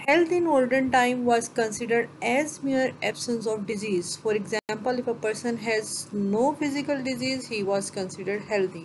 Health in olden time was considered as mere absence of disease. For example, if a person has no physical disease, he was considered healthy.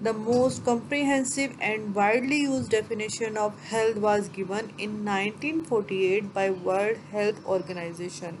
The most comprehensive and widely used definition of health was given in 1948 by World Health Organization.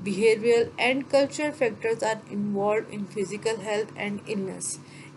behavioral and cultural factors are involved in physical health and illness,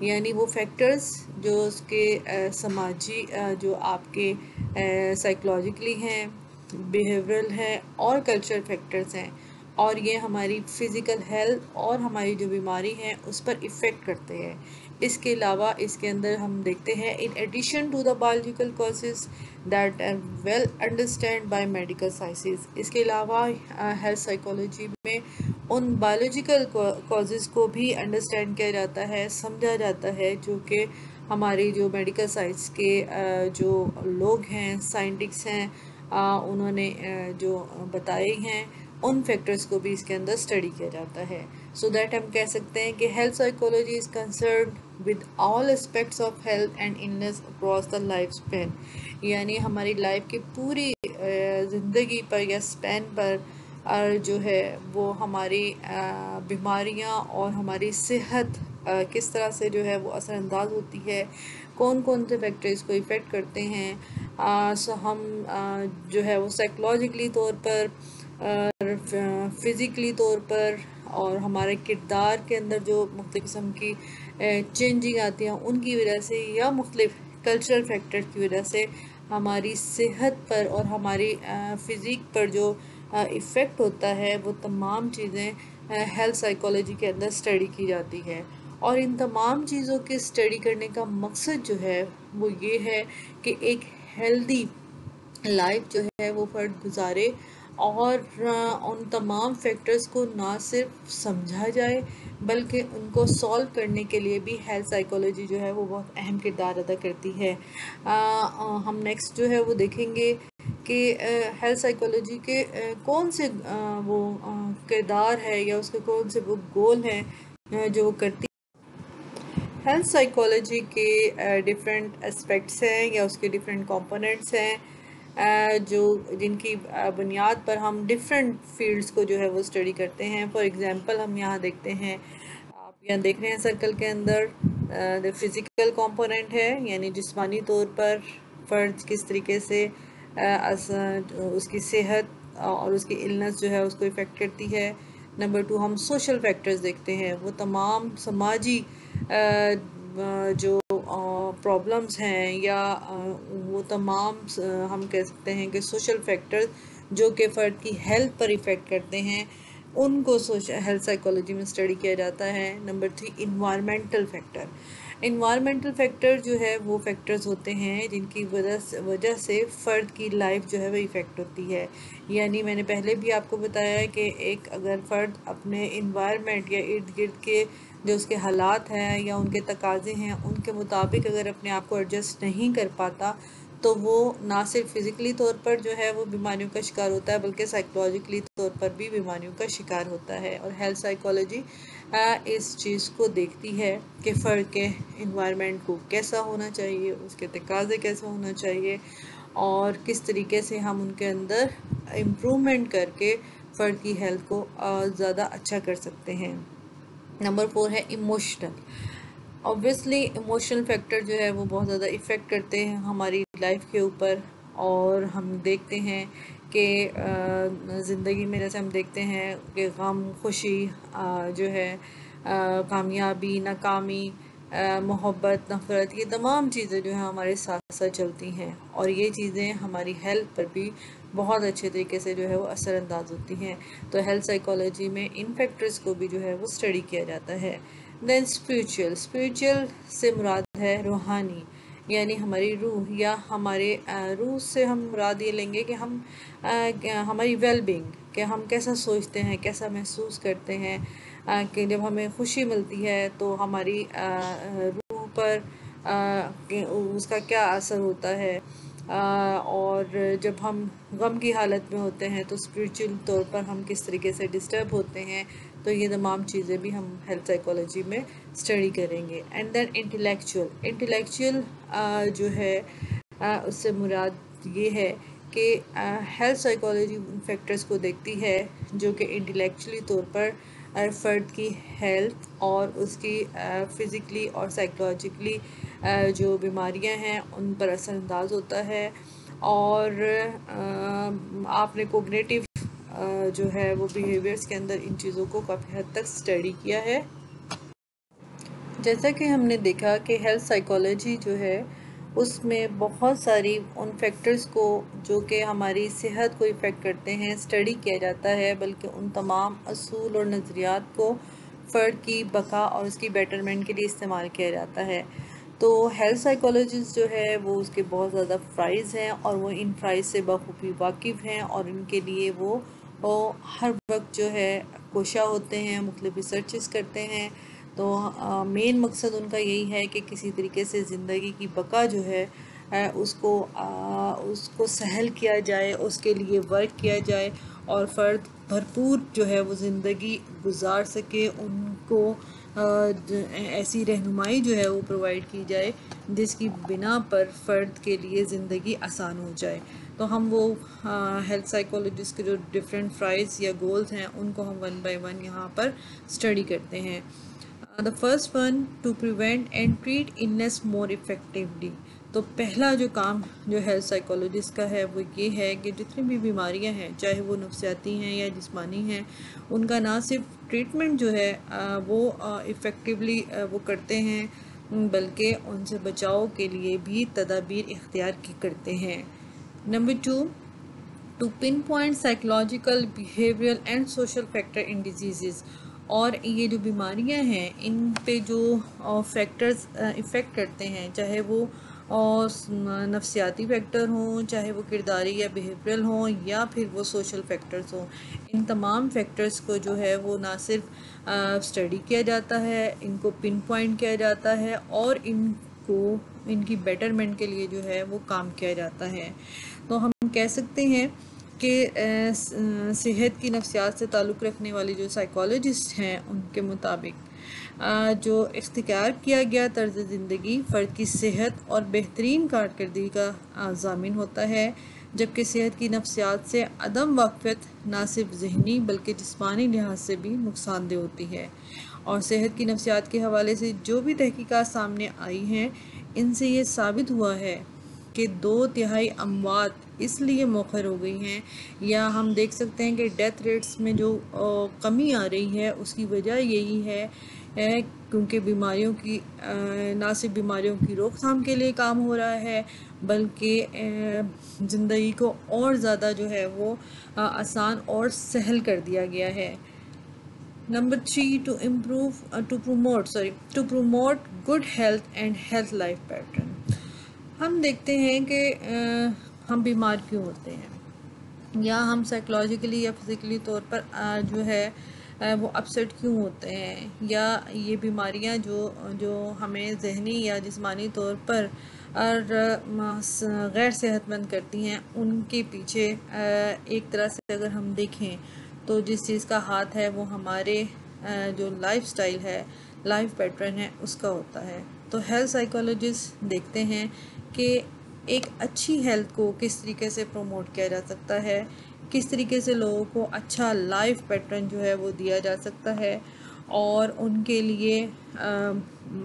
یعنی وہ factors جو اس کے سماجی جو آپ کے psychologically ہیں، behavioural ہیں اور کلچر فیکٹرز ہیں، اور یہ ہماری فزیکل ہیلتھ اور ہماری جو بیماری ہیں اس پر ایفیکٹ کرتے ہیں۔ اس کے علاوہ اس کے اندر ہم دیکھتے ہیں in addition to the biological causes that are well understood by medical sciences، اس کے علاوہ ہیلتھ سائیکولوجی میں ان بایولوجیکل کازز کو بھی انڈرسٹینڈ کیا جاتا ہے، سمجھا جاتا ہے، جو کہ ہماری جو میڈیکل سائنس کے جو لوگ ہیں، سائنٹسٹ ہیں، انہوں نے جو بتائے ہیں، ان فیکٹرز کو بھی اس کے اندر اسٹڈی کیا جاتا ہے۔ سو دیٹ ہم کہہ سکتے ہیں کہ health psychology is concerned with all aspects of health and illness across the life span, یعنی ہماری لائف کی پوری زندگی پر یا اسپین پر جو ہے وہ ہماری بیماریاں اور ہماری صحت کس طرح سے جو ہے وہ اثر انداز ہوتی ہے، کون کون سے فیکٹر اس کو افیکٹ کرتے ہیں۔ سو ہم جو ہے وہ سائیکولوجیکلی طور پر، فزیکلی طور پر، اور ہمارے کردار کے اندر جو مختلف قسم کی چینجنگ آتی ہیں ان کی وجہ سے، یا مختلف کلچرل فیکٹر کی وجہ سے ہماری صحت پر اور ہماری فزیک پر جو ایفیکٹ ہوتا ہے، وہ تمام چیزیں ہیلتھ سائیکولوجی کے اندر اسٹڈی کی جاتی ہے۔ اور ان تمام چیزوں کے اسٹڈی کرنے کا مقصد جو ہے وہ یہ ہے کہ ایک ہیلدی لائف جو ہے وہ فرد گزارے، اور ان تمام فیکٹرز کو نہ صرف سمجھا جائے بلکہ ان کو سولو کرنے کے لیے بھی ہیلتھ سائیکولوجی جو ہے وہ بہت اہم کردار ادا کرتی ہے۔ ہم نیکسٹ جو ہے وہ دیکھیں گے کہ ہیلتھ سائیکولوجی کے کون سے وہ کردار ہے، یا اس کے کون سے وہ گول ہیں جو وہ کرتی۔ ہیلتھ سائیکولوجی کے ڈفرینٹ اسپیکٹس ہیں یا اس کے ڈفرینٹ کمپوننٹس ہیں، جو جن کی بنیاد پر ہم ڈفرینٹ فیلڈز کو جو ہے وہ اسٹڈی کرتے ہیں۔ فار ایگزامپل ہم یہاں دیکھتے ہیں، آپ یہاں دیکھ رہے ہیں سرکل کے اندر فزیکل کمپوننٹ ہے، یعنی جسمانی طور پر فرد کس طریقے سے اس کی صحت اور اس کی النس جو ہے اس کو افیکٹ کرتی ہے۔ نمبر 2 ہم سوشل فیکٹرز دیکھتے ہیں، وہ تمام سماجی جو پرابلمز ہیں، یا وہ تمام ہم کہہ سکتے ہیں کہ سوشل فیکٹرز جو کہ فرد کی ہیلتھ پر ایفیکٹ کرتے ہیں، ان کو ہیلتھ سائیکولوجی میں اسٹڈی کیا جاتا ہے۔ Number 3 environmental factor. Environmental factor جو ہے وہ فیکٹرز ہوتے ہیں جن کی وجہ سے فرد کی لائف جو ہے وہ ایفیکٹ ہوتی ہے۔ یعنی میں نے پہلے بھی آپ کو بتایا ہے کہ ایک اگر فرد اپنے انوائرمنٹ یا ارد گرد کے جو اس کے حالات ہیں یا ان کے تقاضے ہیں ان کے مطابق اگر اپنے آپ کو ایڈجسٹ نہیں کر پاتا، تو وہ نہ صرف فزیکلی طور پر جو ہے وہ بیماریوں کا شکار ہوتا ہے بلکہ سائیکولوجیکلی طور پر بھی بیماریوں کا شکار ہوتا ہے۔ اور ہیلتھ سائیکولوجی اس چیز کو دیکھتی ہے کہ فرد کے انوائرمنٹ کو کیسا ہونا چاہیے، اس کے تقاضے کیسا ہونا چاہیے، اور کس طریقے سے ہم ان کے اندر امپرومنٹ کر کے فرد کی ہیلتھ کو زیادہ اچھا کر سکتے ہیں۔ نمبر 4 ہے ایموشنل۔ اوبویسلی ایموشنل فیکٹر جو ہے وہ بہت زیادہ افیکٹ کرتے ہیں ہماری لائف کے اوپر، اور ہم دیکھتے ہیں کہ زندگی میں جیسے ہم دیکھتے ہیں کہ غم، خوشی جو ہے، کامیابی، ناکامی، محبت، نفرت، یہ تمام چیزیں جو ہیں ہمارے ساتھ ساتھ چلتی ہیں، اور یہ چیزیں ہماری ہیلتھ پر بھی بہت اچھے طریقے سے جو ہے وہ اثر انداز ہوتی ہیں۔ تو ہیلتھ سائیکولوجی میں ان فیکٹرز کو بھی جو ہے وہ اسٹڈی کیا جاتا ہے۔ دین اسپریچول سے مراد ہے روحانی، یعنی ہماری روح، یا ہمارے روح سے ہم مراد یہ لیں گے کہ ہم ہماری ویل بینگ، کہ ہم کیسا سوچتے ہیں، کیسا محسوس کرتے ہیں، کہ جب ہمیں خوشی ملتی ہے تو ہماری روح پر اس کا کیا اثر ہوتا ہے، اور جب ہم غم کی حالت میں ہوتے ہیں تو اسپریچول طور پر ہم کس طریقے سے ڈسٹرب ہوتے ہیں۔ تو یہ تمام چیزیں بھی ہم ہیلتھ سائیکولوجی میں اسٹڈی کریں گے۔ اینڈ دین انٹلیکچوئل جو ہے اس سے مراد یہ ہے کہ ہیلتھ سائیکولوجی ان فیکٹرز کو دیکھتی ہے جو کہ انٹلیکچولی طور پر فرد کی ہیلتھ اور اس کی فزیکلی اور سائیکولوجیکلی جو بیماریاں ہیں ان پر اثر انداز ہوتا ہے، اور آپ نے کوگنیٹیو جو ہے وہ بیہیویئرس کے اندر ان چیزوں کو کافی حد تک اسٹڈی کیا ہے۔ جیسا کہ ہم نے دیکھا کہ ہیلتھ سائیکالوجی جو ہے اس میں بہت ساری ان فیکٹرز کو جو کہ ہماری صحت کو افیکٹ کرتے ہیں اسٹڈی کیا جاتا ہے، بلکہ ان تمام اصول اور نظریات کو فرد کی بقا اور اس کی بیٹرمنٹ کے لیے استعمال کیا جاتا ہے۔ تو ہیلتھ سائیکالوجسٹ جو ہے وہ اس کے بہت زیادہ فرائض ہیں اور وہ ان فرائض سے بخوبی واقف ہیں، اور ان کے لیے وہ ہر وقت جو ہے کوشاں ہوتے ہیں، مختلف ریسرچز کرتے ہیں۔ تو مین مقصد ان کا یہی ہے کہ کسی طریقے سے زندگی کی بقا جو ہے اس کو سہل کیا جائے، اس کے لیے ورک کیا جائے اور فرد بھرپور جو ہے وہ زندگی گزار سکے، ان کو ایسی رہنمائی جو ہے وہ پرووائڈ کی جائے جس کی بنا پر فرد کے لیے زندگی آسان ہو جائے۔ تو ہم وہ ہیلتھ سائیکولوجسٹ کے جو ڈفرینٹ فرائض یا گولز ہیں ان کو ہم ون بائی ون یہاں پر اسٹڈی کرتے ہیں۔ The first one, to prevent and treat illness more effectively. تو پہلا جو کام جو ہیلتھ سائیکولوجسٹ کا ہے وہ یہ ہے کہ جتنی بھی بیماریاں ہیں، چاہے وہ نفسیاتی ہیں یا جسمانی ہیں، ان کا نہ صرف ٹریٹمنٹ جو ہے وہ افیکٹولی وہ کرتے ہیں، بلکہ ان سے بچاؤ کے لیے بھی تدابیر اختیار کی کرتے ہیں۔ Number 2، to pinpoint psychological, behavioral and social factor in diseases. اور یہ جو بیماریاں ہیں ان پہ جو فیکٹرز افیکٹ کرتے ہیں، چاہے وہ نفسیاتی فیکٹر ہوں، چاہے وہ کرداری یا بیہیورل ہوں، یا پھر وہ سوشل فیکٹرز ہوں، ان تمام فیکٹرز کو جو ہے وہ نہ صرف اسٹڈی کیا جاتا ہے، ان کو پن پوائنٹ کیا جاتا ہے اور ان کی بیٹرمنٹ کے لیے جو ہے وہ کام کیا جاتا ہے۔ تو ہم کہہ سکتے ہیں کہ صحت کی نفسیات سے تعلق رکھنے والی جو سائیکالوجسٹ ہیں ان کے مطابق جو اختیار کیا گیا طرز زندگی فرد کی صحت اور بہترین کارکردگی کا ضامن ہوتا ہے، جبکہ صحت کی نفسیات سے عدم واقفیت نہ صرف ذہنی بلکہ جسمانی لحاظ سے بھی نقصان دہ ہوتی ہے۔ اور صحت کی نفسیات کے حوالے سے جو بھی تحقیقات سامنے آئی ہیں ان سے یہ ثابت ہوا ہے کہ 2/3 اموات اس لیے مؤخر ہو گئی ہیں، یا ہم دیکھ سکتے ہیں کہ ڈیتھ ریٹس میں جو کمی آ رہی ہے اس کی وجہ یہی ہے کیونکہ بیماریوں کی نہ صرف بیماریوں کی روک تھام کے لیے کام ہو رہا ہے، بلکہ زندگی کو اور زیادہ جو ہے وہ آسان اور سہل کر دیا گیا ہے۔ Number 3، to promote good health and health life pattern. ہم دیکھتے ہیں کہ ہم بیمار کیوں ہوتے ہیں، یا ہم سائیکولوجیکلی یا فزیکلی طور پر جو ہے وہ اپسیٹ کیوں ہوتے ہیں، یا یہ بیماریاں جو ہمیں ذہنی یا جسمانی طور پر غیر صحت مند کرتی ہیں، ان کے پیچھے ایک طرح سے اگر ہم دیکھیں تو جس چیز کا ہاتھ ہے وہ ہمارے جو لائف سٹائل ہے، لائف پیٹرن ہے، اس کا ہوتا ہے۔ تو ہیلتھ سائیکولوجسٹ دیکھتے ہیں کہ ایک اچھی ہیلتھ کو کس طریقے سے پروموٹ کیا جا سکتا ہے، کس طریقے سے لوگوں کو اچھا لائف پیٹرن جو ہے وہ دیا جا سکتا ہے، اور ان کے لیے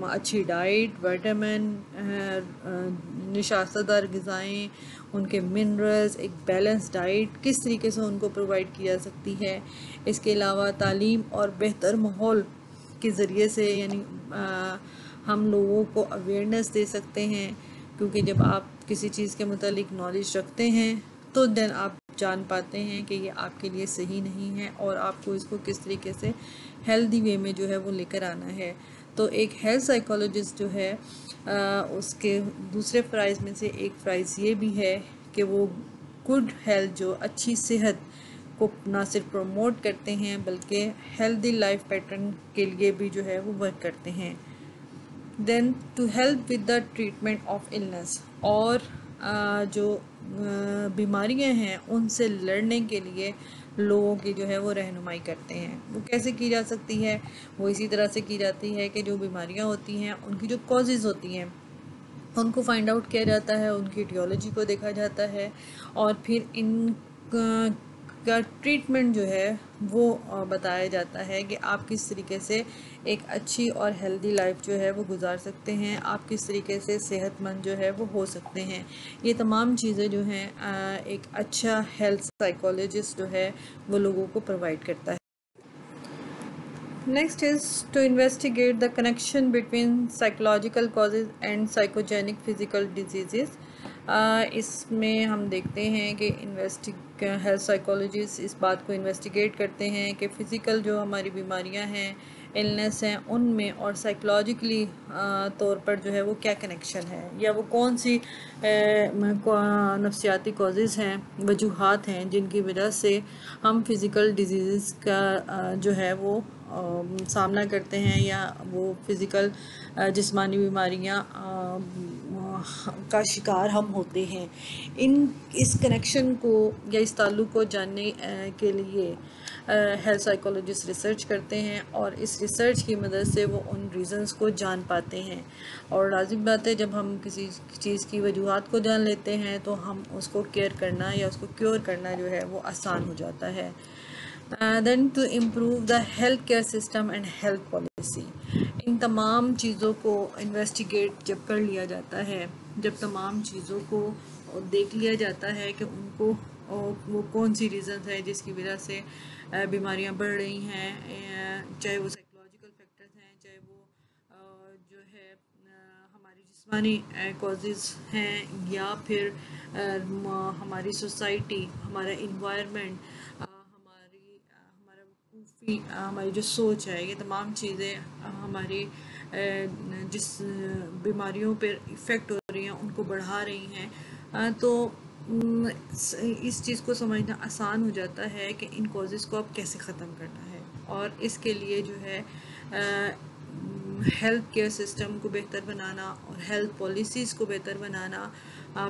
اچھی ڈائٹ، وائٹامن، نشاست دار غذائیں، ان کے منرلز، ایک بیلنس ڈائٹ کس طریقے سے ان کو پرووائڈ کی جا سکتی ہے۔ اس کے علاوہ تعلیم اور بہتر ماحول کے ذریعے سے یعنی ہم لوگوں کو اویئرنیس دے سکتے ہیں، کیونکہ جب آپ کسی چیز کے متعلق نالج رکھتے ہیں تو دین آپ جان پاتے ہیں کہ یہ آپ کے لیے صحیح نہیں ہے اور آپ کو اس کو کس طریقے سے ہیلدی وے میں جو ہے وہ لے کر آنا ہے۔ تو ایک ہیلتھ سائیکولوجسٹ جو ہے اس کے دوسرے فرائض میں سے ایک فرائض یہ بھی ہے کہ وہ گڈ ہیلتھ، جو اچھی صحت کو نہ صرف پروموٹ کرتے ہیں بلکہ ہیلدی لائف پیٹرن کے لیے بھی جو ہے وہ ورک کرتے ہیں۔ Then to help with the treatment of illness, اور جو بیماریاں ہیں ان سے لڑنے کے لیے لوگوں کی جو ہے وہ رہنمائی کرتے ہیں۔ وہ کیسے کی جا سکتی ہے؟ وہ اسی طرح سے کی جاتی ہے کہ جو بیماریاں ہوتی ہیں ان کی جو کازز ہوتی ہیں ان کو فائنڈ آؤٹ کیا جاتا ہے، ان کی ایٹیولوجی کو دیکھا جاتا ہے، اور پھر ان کا ٹریٹمنٹ جو ہے وہ بتایا جاتا ہے کہ آپ کس طریقے سے ایک اچھی اور ہیلدی لائف جو ہے وہ گزار سکتے ہیں، آپ کس طریقے سے صحت مند جو ہے وہ ہو سکتے ہیں۔ یہ تمام چیزیں جو ہیں ایک اچھا ہیلتھ سائیکولوجسٹ جو ہے وہ لوگوں کو پرووائڈ کرتا ہے۔ Next is to investigate the connection between psychological causes and psychogenic physical diseases. اس میں ہم دیکھتے ہیں کہ ہیلتھ سائیکولوجسٹ اس بات کو انویسٹیگیٹ کرتے ہیں کہ فزیکل جو ہماری بیماریاں ہیں، النس ہیں، ان میں اور سائیکولوجیکلی طور پر جو ہے وہ کیا کنیکشن ہے، یا وہ کون سی نفسیاتی کازز ہیں، وجوہات ہیں جن کی وجہ سے ہم فزیکل ڈیزیزز کا جو ہے وہ سامنا کرتے ہیں، یا وہ فزیکل جسمانی بیماریاں کا شکار ہم ہوتے ہیں۔ اس کنیکشن کو یا اس تعلق کو جاننے کے لیے ہیلتھ سائیکولوجسٹ ریسرچ کرتے ہیں، اور اس ریسرچ کی مدد سے وہ ان ریزنز کو جان پاتے ہیں۔ اور لازم بات ہے جب ہم کسی چیز کی وجوہات کو جان لیتے ہیں تو ہم اس کو کیئر کرنا یا اس کو کیور کرنا جو ہے وہ آسان ہو جاتا ہے۔ Then to improve the health care system and health policy. ان تمام چیزوں کو انویسٹیگیٹ جب کر لیا جاتا ہے، جب تمام چیزوں کو دیکھ لیا جاتا ہے کہ ان کو وہ کون سی ریزنز ہیں جس کی وجہ سے بیماریاں بڑھ رہی ہیں، چاہے وہ سائیکولوجیکل فیکٹرز ہیں، چاہے وہ جو ہے ہماری جسمانی کازز ہیں، یا پھر ہماری سوسائٹی، ہمارا انوائرمنٹ، ہماری جو سوچ ہے، یہ تمام چیزیں ہماری جس بیماریوں پر افیکٹ ہو رہی ہیں ان کو بڑھا رہی ہیں، تو اس چیز کو سمجھنا آسان ہو جاتا ہے کہ ان کازز کو اب کیسے ختم کرنا ہے۔ اور اس کے لیے جو ہے ہیلتھ کیئر سسٹم کو بہتر بنانا اور ہیلتھ پالیسیز کو بہتر بنانا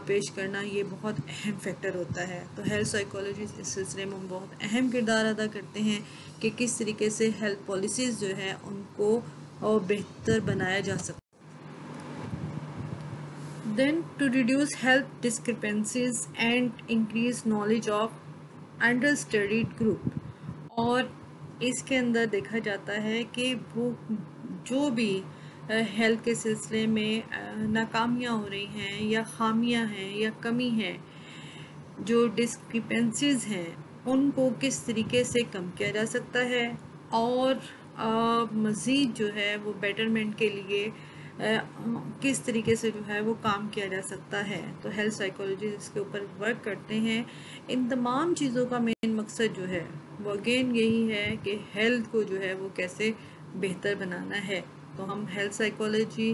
پیش کرنا، یہ بہت اہم فیکٹر ہوتا ہے۔ تو ہیلتھ سائیکولوجسٹ اس سلسلے میں بہت اہم کردار ادا کرتے ہیں کہ کس طریقے سے ہیلتھ پالیسیز جو ہے ان کو بہتر بنایا جا سکتا ہے۔ Then to reduce health discrepancies and increase knowledge of understudied group. اور اس کے اندر دیکھا جاتا ہے کہ وہ جو بھی ہیلتھ کے سلسلے میں ناکامیاں ہو رہی ہیں یا خامیاں ہیں یا کمی ہے، جو ڈسکریپنسیز ہیں ان کو کس طریقے سے کم کیا جا سکتا ہے، اور مزید جو ہے وہ بیٹرمنٹ کے لیے کس طریقے سے جو ہے وہ کام کیا جا سکتا ہے۔ تو ہیلتھ سائیکولوجسٹ اس کے اوپر ورک کرتے ہیں۔ ان تمام چیزوں کا مین مقصد جو ہے وہ اگین یہی ہے کہ ہیلتھ کو جو ہے وہ کیسے بہتر بنانا ہے۔ تو ہم ہیلتھ سائیکولوجی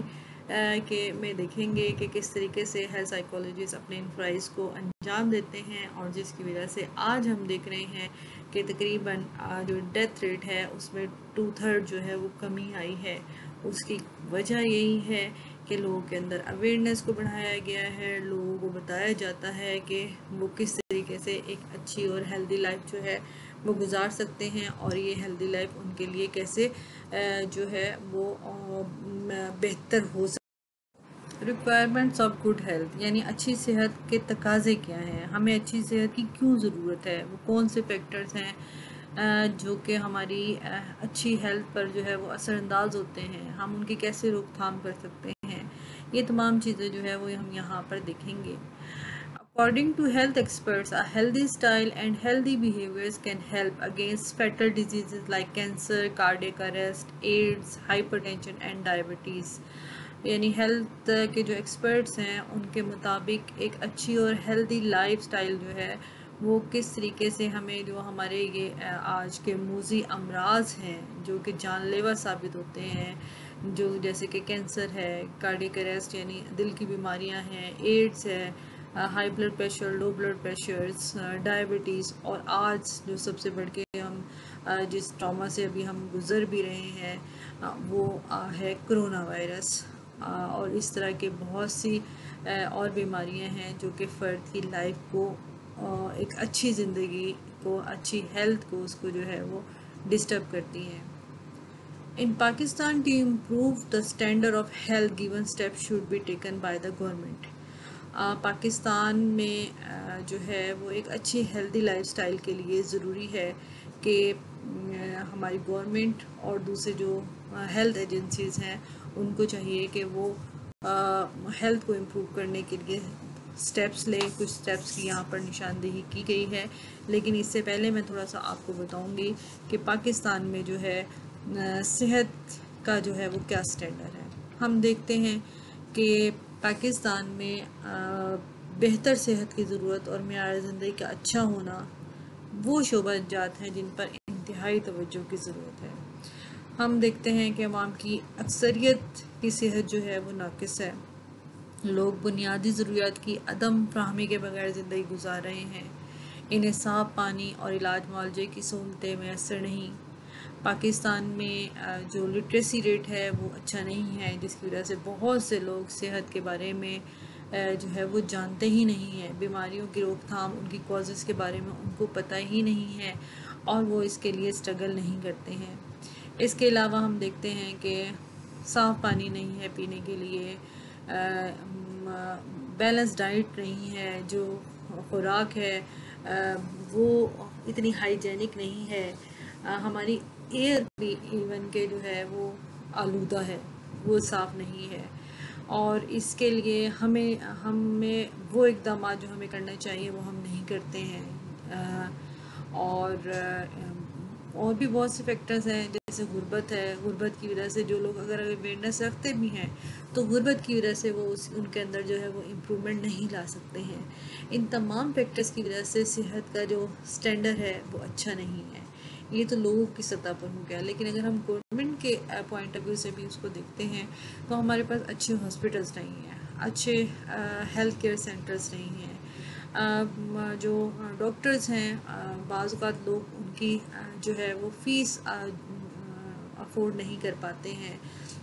کے میں دیکھیں گے کہ کس طریقے سے ہیلتھ سائیکولوجسٹ اپنے انفرائز کو انجام دیتے ہیں، اور جس کی وجہ سے آج ہم دیکھ رہے ہیں کہ تقریباً جو ڈیتھ ریٹ ہے اس میں 2/3 جو ہے وہ کمی آئی ہے۔ اس کی وجہ یہی ہے کہ لوگوں کے اندر اویئرنیس کو بڑھایا گیا ہے، لوگوں کو بتایا جاتا ہے کہ وہ کس طریقے سے ایک اچھی اور ہیلدی لائف جو ہے وہ گزار سکتے ہیں، اور یہ ہیلدی لائف ان کے لیے کیسے جو ہے وہ بہتر ہو سکتی ہے۔ ریکوائرمنٹس آف گڈ ہیلتھ، یعنی اچھی صحت کے تقاضے کیا ہیں، ہمیں اچھی صحت کی کیوں ضرورت ہے، وہ کون سے فیکٹرز ہیں جو کہ ہماری اچھی ہیلتھ پر جو ہے وہ اثر انداز ہوتے ہیں، ہم ان کی کیسے روک تھام کر سکتے ہیں، یہ تمام چیزیں جو ہے وہ ہم یہاں پر دیکھیں گے۔ According to health experts, a healthy style and healthy behaviors can help against fatal diseases like cancer, cardiac arrest, AIDS, hypertension and diabetes. یعنی ہیلتھ کے جو ایکسپرٹس ہیں ان کے مطابق ایک اچھی اور ہیلدی لائف سٹائل جو ہے وہ کس طریقے سے ہمیں جو ہمارے یہ آج کے موذی امراض ہیں جو کہ جان لیوا ثابت ہوتے ہیں، جو جیسے کہ کینسر ہے، کارڈیک اریسٹ یعنی دل کی بیماریاں ہیں، ایڈز ہے، high blood pressure, low blood pressures, diabetes, اور آج جو سب سے بڑھ کے ہم جس ٹراما سے ابھی ہم گزر بھی رہے ہیں وہ ہے کرونا وائرس، اور اس طرح کے بہت سی اور بیماریاں ہیں جو کہ فرد کی لائف کو ایک اچھی زندگی کو، اچھی ہیلتھ کو، اس کو جو ہے وہ ڈسٹرب کرتی ہیں۔ In Pakistan, to improve the standard of health, given steps should be taken by the government. Pakistan میں جو ہے وہ ایک اچھی ہیلدی لائف سٹائل کے لیے ضروری ہے کہ ہماری گورنمنٹ اور دوسرے جو ہیلتھ ایجنسیز ہیں ان کو چاہیے کہ وہ ہیلتھ کو امپروو کرنے کے لیے سٹیپس لیں۔ کچھ سٹیپس کی یہاں پر نشاندہی کی گئی ہے، لیکن اس سے پہلے میں تھوڑا سا آپ کو بتاؤں گی کہ پاکستان میں جو ہے صحت کا جو ہے وہ کیا سٹینڈرڈ ہے. ہم دیکھتے ہیں کہ پاکستان میں بہتر صحت کی ضرورت اور معیار زندگی کا اچھا ہونا وہ شعبہ جات ہیں جن پر انتہائی توجہ کی ضرورت ہے. ہم دیکھتے ہیں کہ عوام کی اکثریت کی صحت جو ہے وہ ناقص ہے. لوگ بنیادی ضروریات کی عدم فراہمی کے بغیر زندگی گزار رہے ہیں. انہیں صاف پانی اور علاج معالجے کی سہولتیں میسر نہیں. پاکستان میں جو لٹریسی ریٹ ہے وہ اچھا نہیں ہے، جس کی وجہ سے بہت سے لوگ صحت کے بارے میں جو ہے وہ جانتے ہی نہیں ہیں. بیماریوں کی روک تھام، ان کی کازز کے بارے میں ان کو پتہ ہی نہیں ہے اور وہ اس کے لیے اسٹرگل نہیں کرتے ہیں. اس کے علاوہ ہم دیکھتے ہیں کہ صاف پانی نہیں ہے پینے کے لیے، بیلنس ڈائٹ نہیں ہے، جو خوراک ہے وہ اتنی ہائیجینک نہیں ہے. ہماری ایئر بھی ایون کہ جو ہے وہ آلودہ ہے، وہ صاف نہیں ہے. اور اس کے لیے ہمیں وہ اقدامات جو ہمیں کرنا چاہیے وہ ہم نہیں کرتے ہیں. اور بھی بہت سے فیکٹرز ہیں، جیسے غربت ہے. غربت کی وجہ سے جو لوگ اگر اویئرنیس رکھتے بھی ہیں تو غربت کی وجہ سے وہ ان کے اندر جو ہے وہ امپرومنٹ نہیں لا سکتے ہیں. ان تمام فیکٹرز کی وجہ سے صحت کا جو سٹینڈرڈ ہے وہ اچھا نہیں ہے. یہ تو لوگوں کی سطح پر ہو گیا، لیکن اگر ہم گورنمنٹ کے پوائنٹ آف ویو سے بھی اس کو دیکھتے ہیں تو ہمارے پاس اچھے ہاسپٹلز نہیں ہیں، اچھے ہیلتھ کیئر سینٹرز نہیں ہیں. جو ڈاکٹرز ہیں بعض اوقات لوگ ان کی جو ہے وہ فیس افورڈ نہیں کر پاتے ہیں،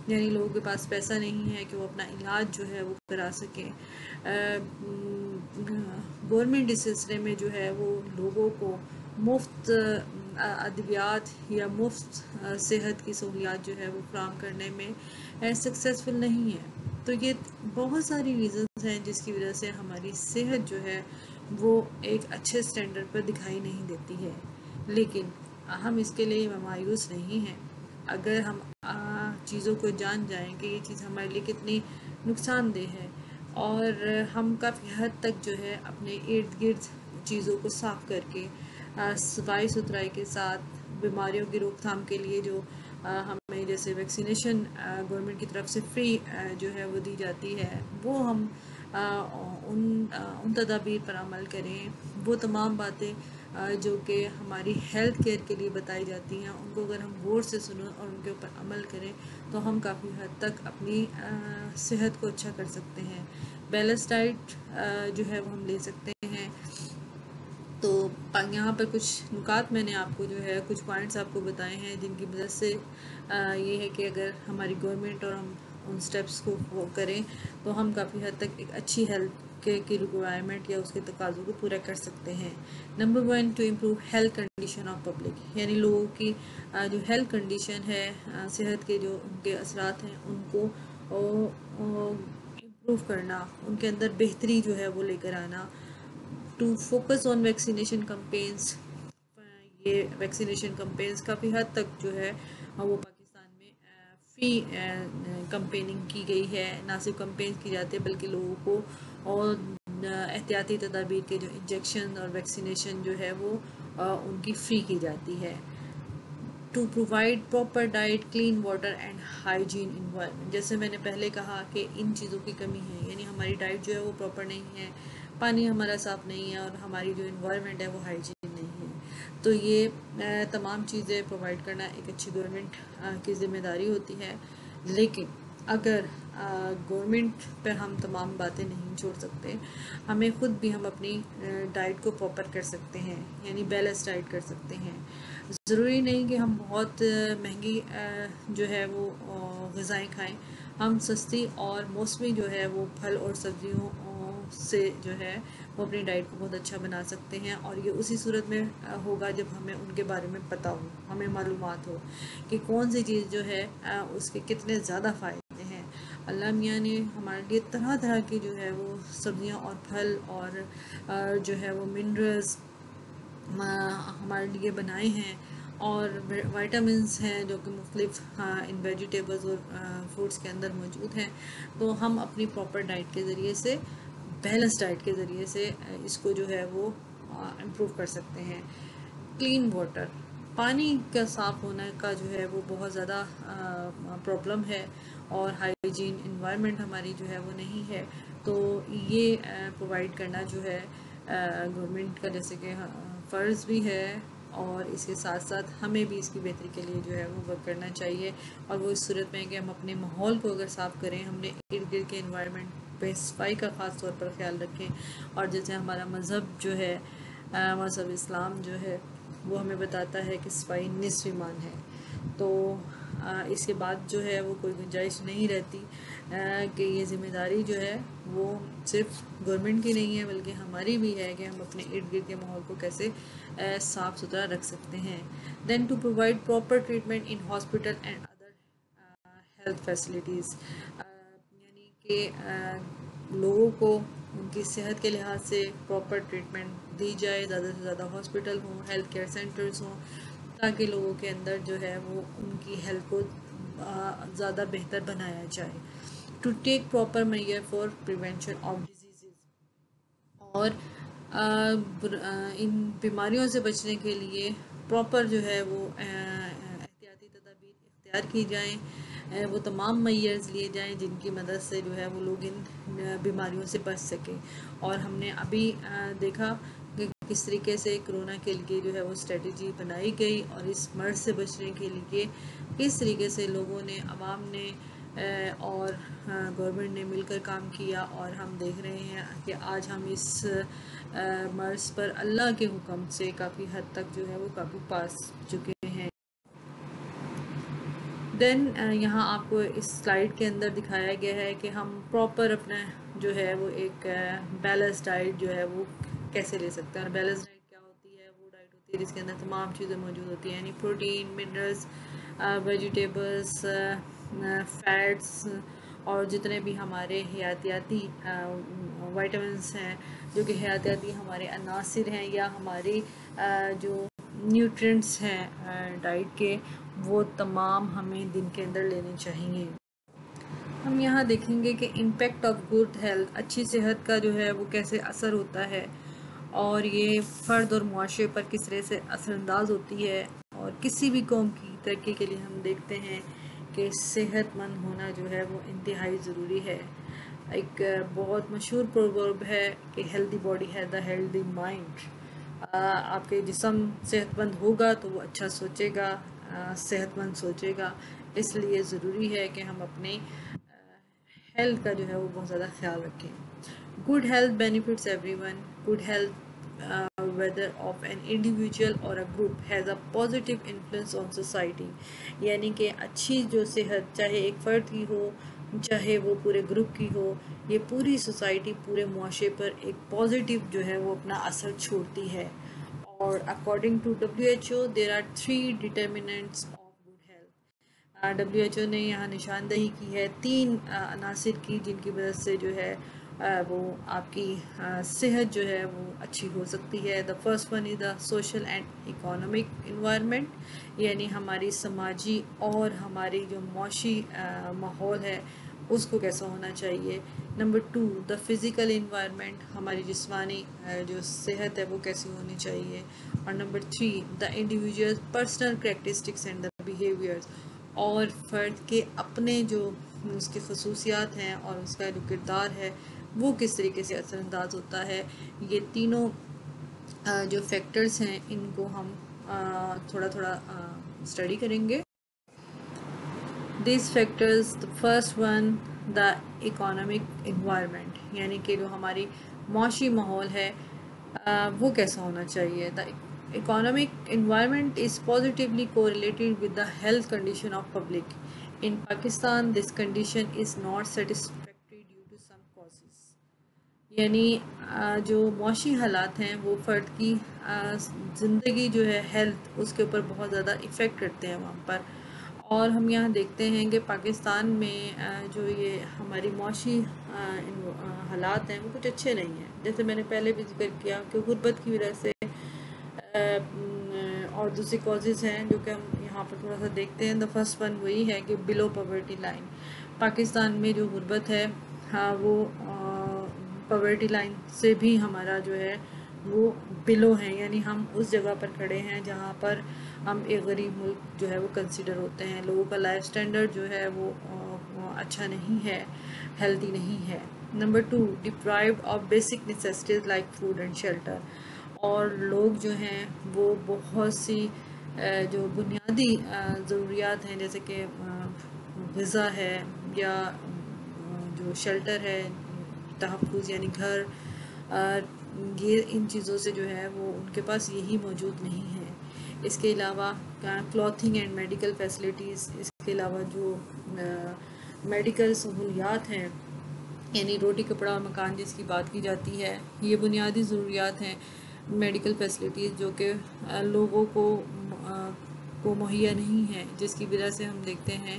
یعنی لوگوں کے پاس پیسہ نہیں ہے کہ وہ اپنا علاج جو ہے وہ کرا سکیں. گورنمنٹ اس سلسلے میں جو ہے وہ لوگوں کو مفت ادویات یا مفت صحت کی سہولیات جو ہے وہ فراہم کرنے میں سکسیزفل نہیں ہے. تو یہ بہت ساری ریزنز ہیں جس کی وجہ سے ہماری صحت جو ہے وہ ایک اچھے سٹینڈرڈ پر دکھائی نہیں دیتی ہے. لیکن ہم اس کے لیے مایوس نہیں ہیں. اگر ہم چیزوں کو جان جائیں کہ یہ چیز ہمارے لیے کتنی نقصان دہ ہے، اور ہم کافی حد تک جو ہے اپنے ارد گرد چیزوں کو صاف کر کے صفائی ستھرائی کے ساتھ بیماریوں کی روک تھام کے لیے جو ہمیں جیسے ویکسینیشن گورنمنٹ کی طرف سے فری جو ہے وہ دی جاتی ہے، وہ ہم ان تدابیر پر عمل کریں. وہ تمام باتیں جو کہ ہماری ہیلتھ کیئر کے لیے بتائی جاتی ہیں ان کو اگر ہم غور سے سنیں اور ان کے اوپر عمل کریں تو ہم کافی حد تک اپنی صحت کو اچھا کر سکتے ہیں. بیلنس ڈائٹ جو ہے وہ ہم لے سکتے ہیں. تو یہاں پر کچھ نکات میں نے آپ کو جو ہے کچھ پوائنٹس آپ کو بتائے ہیں جن کی مدد سے یہ ہے کہ اگر ہماری گورنمنٹ اور ہم ان سٹیپس کو کریں تو ہم کافی حد تک ایک اچھی ہیلتھ کی ریکوائرمنٹ یا اس کے تقاضوں کو پورا کر سکتے ہیں. Number 1 to improve health condition of public, یعنی لوگوں کی جو ہیلتھ کنڈیشن ہے، صحت کے جو ان کے اثرات ہیں ان کو امپروو کرنا، ان کے اندر بہتری جو ہے وہ لے کر آنا. To focus on vaccination campaigns, یہ ویکسینیشن کمپینز کافی حد تک جو ہے وہ پاکستان میں فری کمپیننگ کی گئی ہے. نہ صرف کمپینز کی جاتی ہے بلکہ لوگوں کو اور احتیاطی تدابیر کے جو انجیکشن اور ویکسینیشن جو ہے وہ ان کی فری کی جاتی ہے. To provide proper diet, clean water and hygiene environment, جیسے میں نے پہلے کہا کہ ان چیزوں کی کمی ہے، یعنی ہماری ڈائٹ جو ہے وہ پراپر نہیں ہے، پانی ہمارا صاف نہیں ہے، اور ہماری جو انوائرمنٹ ہے وہ ہائیجین نہیں ہے. تو یہ تمام چیزیں پرووائڈ کرنا ایک اچھی گورنمنٹ کی ذمہ داری ہوتی ہے. لیکن اگر گورنمنٹ پہ ہم تمام باتیں نہیں چھوڑ سکتے، ہمیں خود بھی ہم اپنی ڈائٹ کو پراپر کر سکتے ہیں، یعنی بیلنس ڈائٹ کر سکتے ہیں. ضروری نہیں کہ ہم بہت مہنگی جو ہے وہ غذائیں کھائیں. ہم سستی اور موسمی جو ہے وہ پھل اور سبزیوں سے جو ہے وہ اپنی ڈائٹ کو بہت اچھا بنا سکتے ہیں. اور یہ اسی صورت میں ہوگا جب ہمیں ان کے بارے میں پتہ ہو، ہمیں معلومات ہو کہ کون سی چیز جو ہے اس کے کتنے زیادہ فائدے ہیں. اللہ میاں نے ہمارے لیے طرح طرح کی جو ہے وہ سبزیاں اور پھل اور جو ہے وہ منرلز ہمارے لیے بنائے ہیں، اور وائٹامنس ہیں جو کہ مختلف ان ویجیٹیبلز اور فروٹس کے اندر موجود ہیں. تو ہم اپنی پراپر ڈائٹ کے ذریعے سے، بیلنس ڈائٹ کے ذریعے سے اس کو جو ہے وہ امپروو کر سکتے ہیں. کلین واٹر، پانی کا صاف ہونے کا جو ہے وہ بہت زیادہ پرابلم ہے، اور ہائیجین انوائرمنٹ ہماری جو ہے وہ نہیں ہے. تو یہ پرووائڈ کرنا جو ہے گورنمنٹ کا جیسے کہ فرض بھی ہے، اور اس کے ساتھ ساتھ ہمیں بھی اس کی بہتری کے لیے جو ہے وہ ورک کرنا چاہیے. اور وہ اس صورت میں ہے کہ ہم اپنے ماحول کو اگر صاف کریں، ہم نے ارد گرد کے انوائرمنٹ پہ صفائی کا خاص طور پر خیال رکھیں. اور جیسے ہمارا مذہب جو ہے، مذہب اسلام جو ہے، وہ ہمیں بتاتا ہے کہ صفائی نصف ایمان ہے. تو اس کے بعد جو ہے وہ کوئی گنجائش نہیں رہتی کہ یہ ذمہ داری جو ہے وہ صرف گورنمنٹ کی نہیں ہے بلکہ ہماری بھی ہے کہ ہم اپنے ارد گرد کے ماحول کو کیسے صاف ستھرا رکھ سکتے ہیں. Then to provide proper treatment in hospital and other health facilities, یعنی کہ لوگوں کو ان کی صحت کے لحاظ سے پراپر ٹریٹمنٹ دی جائے، زیادہ سے زیادہ ہاسپٹل ہوں، ہیلتھ کیئر سینٹرز ہوں، تاکہ لوگوں کے اندر جو ہے وہ ان کی ہیلتھ کو زیادہ بہتر بنایا جائے. To take proper measure for prevention of diseases, اور ان بیماریوں سے بچنے کے لیے پراپر جو ہے وہ احتیاطی تدابیر اختیار کی جائیں، وہ تمام میئرز لیے جائیں جن کی مدد سے جو ہے وہ لوگ ان بیماریوں سے بچ سکیں. اور ہم نے ابھی دیکھا کہ کس طریقے سے کرونا کے لیے جو ہے وہ اسٹریٹجی بنائی گئی، اور اس مرض سے بچنے کے لیے کس طریقے سے لوگوں نے، عوام نے اور گورنمنٹ نے مل کر کام کیا. اور ہم دیکھ رہے ہیں کہ آج ہم اس مرض پر اللہ کے حکم سے کافی حد تک جو ہے وہ قابو پا چکے ہیں. دین یہاں آپ کو اس سلائیڈ کے اندر دکھایا گیا ہے کہ ہم پراپر اپنا جو ہے وہ ایک بیلنس ڈائٹ جو ہے وہ کیسے لے سکتے ہیں. اور بیلنس ڈائٹ کیا ہوتی ہے؟ وہ ڈائٹ ہوتی ہے جس کے اندر تمام چیزیں موجود ہوتی ہیں، یعنی پروٹین، منرلز، ویجیٹیبلس، فیٹس، اور جتنے بھی ہمارے حیاتیاتی وائٹامنس ہیں، جو کہ حیاتیاتی ہمارے عناصر ہیں یا ہمارے جو نیوٹرینٹس ہیں ڈائٹ کے، وہ تمام ہمیں دن کے اندر لینے چاہیے. ہم یہاں دیکھیں گے کہ امپیکٹ آف گڈ ہیلتھ، اچھی صحت کا جو ہے وہ کیسے اثر ہوتا ہے، اور یہ فرد اور معاشرے پر کس طرح سے اثر انداز ہوتی ہے. اور کسی بھی قوم کی ترقی کے لیے ہم دیکھتے ہیں کہ صحت مند ہونا جو ہے وہ انتہائی ضروری ہے. ایک بہت مشہور پروورب ہے کہ ہیلدی باڈی ہے دا ہیلدی مائنڈ. آپ کے جسم صحت مند ہوگا تو وہ اچھا سوچے گا، صحت مند سوچے گا. اس لیے ضروری ہے کہ ہم اپنے ہیلتھ کا جو ہے وہ بہت زیادہ خیال رکھیں. Good health benefits every one. Good health whether of an individual or a group has a positive influence on society، یعنی کہ اچھی جو صحت چاہے ایک فرد کی ہو چاہے وہ پورے گروپ کی ہو، یہ پوری سوسائٹی، پورے معاشرے پر ایک پازیٹیو جو ہے وہ اپنا اثر چھوڑتی ہے. اور according to WHO there are 3 determinants of good health. WHO نے یہاں نشاندہی کی ہے 3 عناصر کی جن کی وجہ سے جو ہے وہ آپ کی صحت جو ہے وہ اچھی ہو سکتی ہے. The first one is the social and economic environment, یعنی ہماری سماجی اور ہماری جو معاشی ماحول ہے اس کو کیسا ہونا چاہیے. نمبر 2 دا فزیکل انوائرمنٹ، ہماری جسمانی جو صحت ہے وہ کیسی ہونی چاہیے. اور number 3 the individual personal characteristics and the behaviours, اور فرد کے اپنے جو اس کی خصوصیات ہیں اور اس کا جو کردار ہے وہ کس طریقے سے اثر انداز ہوتا ہے. یہ تینوں جو فیکٹرز ہیں ان کو ہم تھوڑا تھوڑا اسٹڈی کریں گے. These factors, the first one, the economic environment، یعنی کہ جو ہماری معاشی ماحول ہے وہ کیسا ہونا چاہیے. The economic environment is positively correlated with the health condition of public. In Pakistan, this condition is not satisfactory due to some causes. یعنی جو معاشی حالات ہیں وہ فرد کی زندگی جو ہے ہیلتھ اس کے اوپر بہت زیادہ ایفیکٹ کرتے ہیں وہاں پر. اور ہم یہاں دیکھتے ہیں کہ پاکستان میں جو یہ ہماری معاشی حالات ہیں وہ کچھ اچھے نہیں ہیں. جیسے میں نے پہلے بھی ذکر کیا کہ غربت کی وجہ سے اور دوسری کازز ہیں جو کہ ہم یہاں پر تھوڑا سا دیکھتے ہیں. دا فرسٹ ون وہی ہے کہ بلو پاورٹی لائن. پاکستان میں جو غربت ہے وہ پاورٹی لائن سے بھی ہمارا جو ہے وہ بلو ہیں، یعنی ہم اس جگہ پر کھڑے ہیں جہاں پر ہم ایک غریب ملک جو ہے وہ کنسیڈر ہوتے ہیں. لوگوں کا لائف سٹینڈرڈ جو ہے وہ اچھا نہیں ہے، ہیلدی نہیں ہے. Number 2، deprived of basic necessities like food and shelter. اور لوگ جو ہیں وہ بہت سی جو بنیادی ضروریات ہیں جیسے کہ غذا ہے یا جو شیلٹر ہے، تحفظ یعنی گھر، یہ ان چیزوں سے جو ہے وہ ان کے پاس یہی موجود نہیں ہے. اس کے علاوہ کلوتھنگ اینڈ میڈیکل فیسلٹیز، اس کے علاوہ جو میڈیکل سہولیات ہیں، یعنی روٹی کپڑا اور مکان جس کی بات کی جاتی ہے، یہ بنیادی ضروریات ہیں. میڈیکل فیسلٹیز جو کہ لوگوں کو مہیا نہیں ہے، جس کی وجہ سے ہم دیکھتے ہیں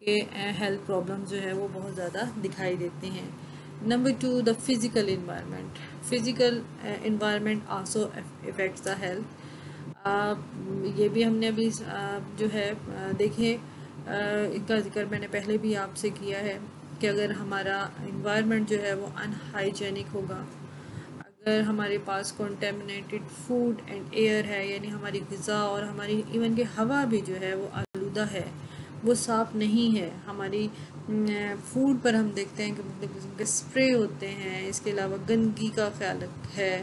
کہ ہیلتھ پرابلم جو ہے وہ بہت زیادہ دکھائی دیتے ہیں. Number 2، the physical environment. Physical environment also affects the health. یہ بھی ہم نے ابھی جو ہے دیکھیں، ان کا ذکر میں نے پہلے بھی آپ سے کیا ہے کہ اگر ہمارا انوائرمنٹ جو ہے وہ ان ہائیجینک ہوگا، اگر ہمارے پاس کنٹامنیٹڈ فوڈ اینڈ ایئر ہے، یعنی ہماری غذا اور ہماری ایون کہ ہوا بھی جو ہے وہ آلودہ ہے، وہ صاف نہیں ہے. ہماری فوڈ پر ہم دیکھتے ہیں کہ مختلف قسم کے اسپرے ہوتے ہیں. اس کے علاوہ گندگی کا خیال ہے،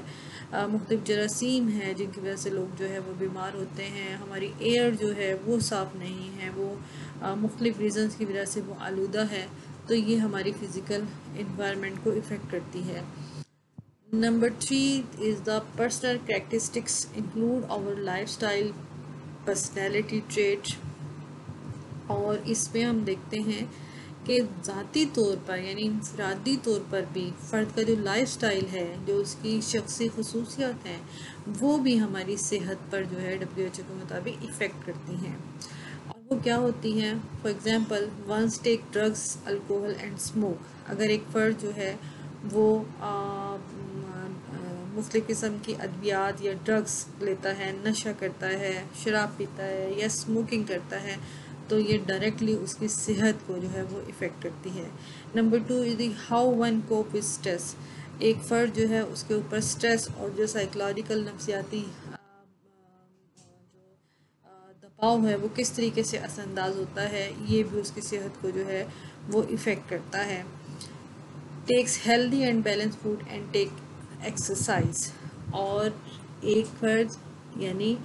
مختلف جراثیم ہیں جن کی وجہ سے لوگ جو ہے وہ بیمار ہوتے ہیں. ہماری ایئر جو ہے وہ صاف نہیں ہے، وہ مختلف ریزنز کی وجہ سے وہ آلودہ ہے. تو یہ ہماری فزیکل انوائرمنٹ کو افیکٹ کرتی ہے. Number 3 is the personal characteristics include our lifestyle, personality trait. اور اس میں ہم دیکھتے ہیں کہ ذاتی طور پر یعنی انفرادی طور پر بھی فرد کا جو لائف سٹائل ہے، جو اس کی شخصی خصوصیات ہیں، وہ بھی ہماری صحت پر جو ہے WHO کے مطابق افیکٹ کرتی ہیں. اور وہ کیا ہوتی ہیں؟ For example, once take drugs, alcohol and smoke. اگر ایک فرد جو ہے وہ مختلف قسم کی ادویات یا ڈرگس لیتا ہے، نشہ کرتا ہے، شراب پیتا ہے یا اسموکنگ کرتا ہے، تو یہ ڈائریکٹلی اس کی صحت کو جو ہے وہ افیکٹ کرتی ہے. Number 2 is how one cope with stress. ایک فرد جو ہے اس کے اوپر اسٹریس اور جو سائیکولوجیکل نفسیاتی جو دباؤ ہے وہ کس طریقے سے اثر انداز ہوتا ہے، یہ بھی اس کی صحت کو جو ہے وہ افیکٹ کرتا ہے. Takes healthy and balance food and take exercise. اور ایک فرد یعنی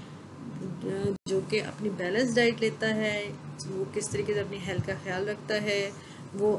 جو کہ اپنی بیلنس ڈائٹ لیتا ہے، وہ کس طریقے سے اپنی ہیلتھ کا خیال رکھتا ہے، وہ